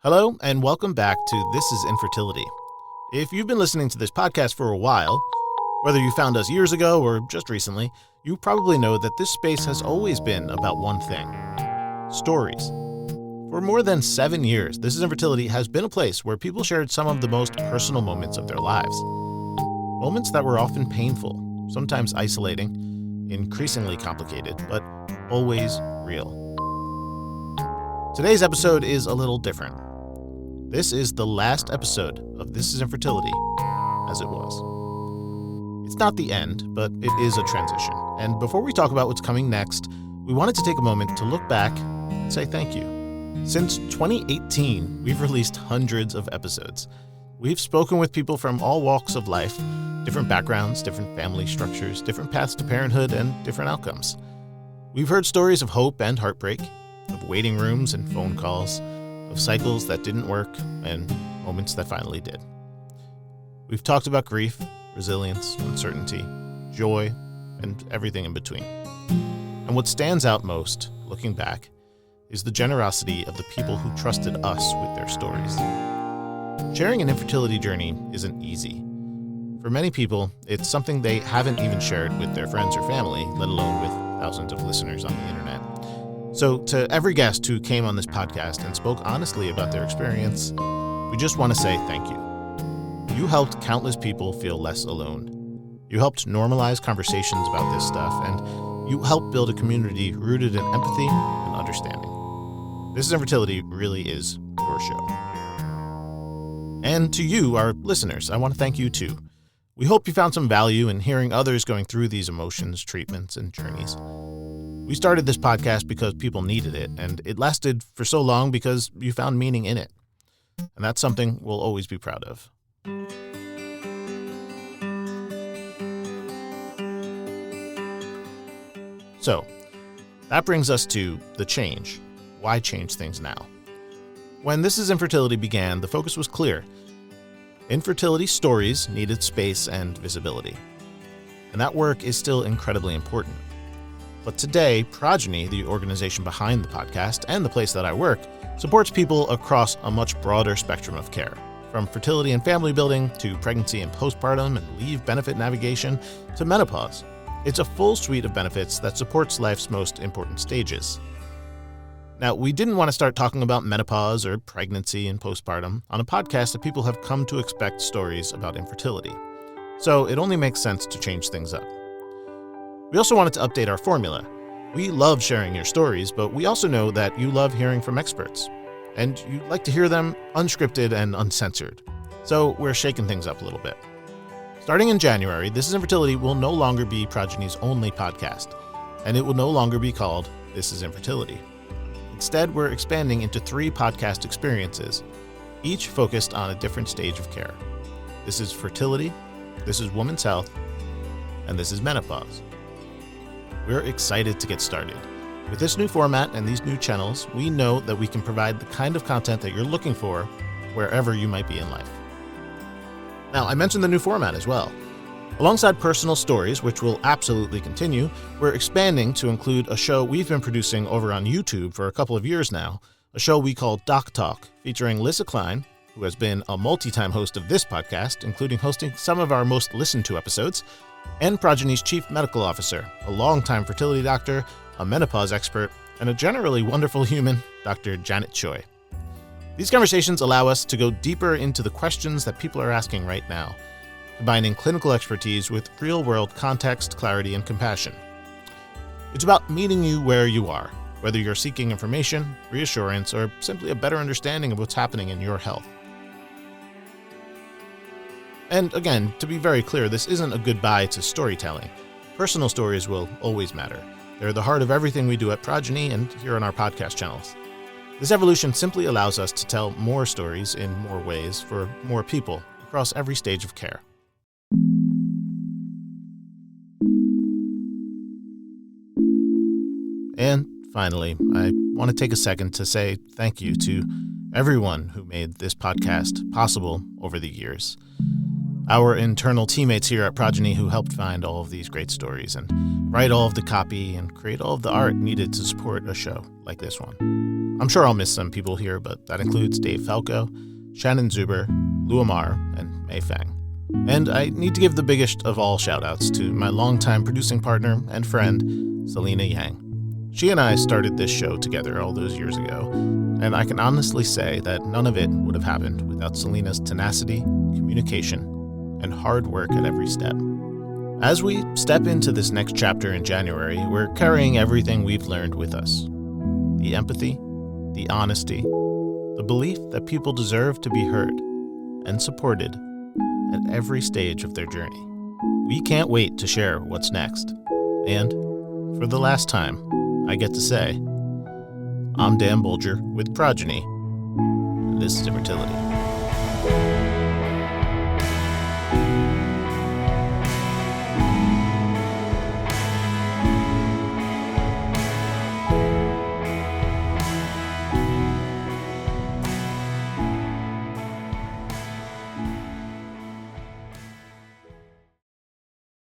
Hello, and welcome back to This is Infertility. If you've been listening to this podcast for a while, whether you found us years ago or just recently, you probably know that this space has always been about one thing: stories. For more than 7 years, This is Infertility has been a place where people shared some of the most personal moments of their lives. Moments that were often painful, sometimes isolating, increasingly complicated, but always real. Today's episode is a little different. This is the last episode of This is Infertility, as it was. It's not the end, but it is a transition. And before we talk about what's coming next, we wanted to take a moment to look back and say thank you. Since 2018, we've released hundreds of episodes. We've spoken with people from all walks of life, different backgrounds, different family structures, different paths to parenthood, and different outcomes. We've heard stories of hope and heartbreak, of waiting rooms and phone calls, of cycles that didn't work, and moments that finally did. We've talked about grief, resilience, uncertainty, joy, and everything in between. And what stands out most, looking back, is the generosity of the people who trusted us with their stories. Sharing an infertility journey isn't easy. For many people, it's something they haven't even shared with their friends or family, let alone with thousands of listeners on the internet. So to every guest who came on this podcast and spoke honestly about their experience, we just want to say thank you. You helped countless people feel less alone. You helped normalize conversations about this stuff, and you helped build a community rooted in empathy and understanding. This is Infertility really is your show. And to you, our listeners, I want to thank you too. We hope you found some value in hearing others going through these emotions, treatments, and journeys. We started this podcast because people needed it, and it lasted for so long because you found meaning in it. And that's something we'll always be proud of. So, that brings us to the change. Why change things now? When This is Infertility began, the focus was clear. Infertility stories needed space and visibility. And that work is still incredibly important. But today, Progeny, the organization behind the podcast and the place that I work, supports people across a much broader spectrum of care, from fertility and family building to pregnancy and postpartum and leave benefit navigation to menopause. It's a full suite of benefits that supports life's most important stages. Now, we didn't want to start talking about menopause or pregnancy and postpartum on a podcast that people have come to expect stories about infertility. So it only makes sense to change things up. We also wanted to update our formula. We love sharing your stories, but we also know that you love hearing from experts, and you like to hear them unscripted and uncensored. So we're shaking things up a little bit. Starting in January, This is Infertility will no longer be Progeny's only podcast, and it will no longer be called This is Infertility. Instead, we're expanding into 3 podcast experiences, each focused on a different stage of care. This is fertility, this is women's health, and this is menopause. We're excited to get started. With this new format and these new channels, we know that we can provide the kind of content that you're looking for wherever you might be in life. Now, I mentioned the new format as well. Alongside personal stories, which will absolutely continue, we're expanding to include a show we've been producing over on YouTube for a couple of years now, a show we call Doc Talk, featuring Lissa Klein, who has been a multi-time host of this podcast, including hosting some of our most listened to episodes, and Progeny's chief medical officer, a longtime fertility doctor, a menopause expert, and a generally wonderful human, Dr. Janet Choi. These conversations allow us to go deeper into the questions that people are asking right now, combining clinical expertise with real-world context, clarity, and compassion. It's about meeting you where you are, whether you're seeking information, reassurance, or simply a better understanding of what's happening in your health. And again, to be very clear, this isn't a goodbye to storytelling. Personal stories will always matter. They're the heart of everything we do at Progeny and here on our podcast channels. This evolution simply allows us to tell more stories in more ways for more people across every stage of care. And finally, I want to take a second to say thank you to everyone who made this podcast possible over the years. Our internal teammates here at Progeny who helped find all of these great stories and write all of the copy and create all of the art needed to support a show like this one. I'm sure I'll miss some people here, but that includes Dave Falco, Shannon Zuber, Lou Amar, and Mei Fang. And I need to give the biggest of all shout-outs to my longtime producing partner and friend, Selena Yang. She and I started this show together all those years ago, and I can honestly say that none of it would have happened without Selena's tenacity, communication, and hard work at every step. As we step into this next chapter in January, we're carrying everything we've learned with us. The empathy, the honesty, the belief that people deserve to be heard and supported at every stage of their journey. We can't wait to share what's next. And, for the last time, I get to say, I'm Dan Bolger with Progeny. This is Infertility.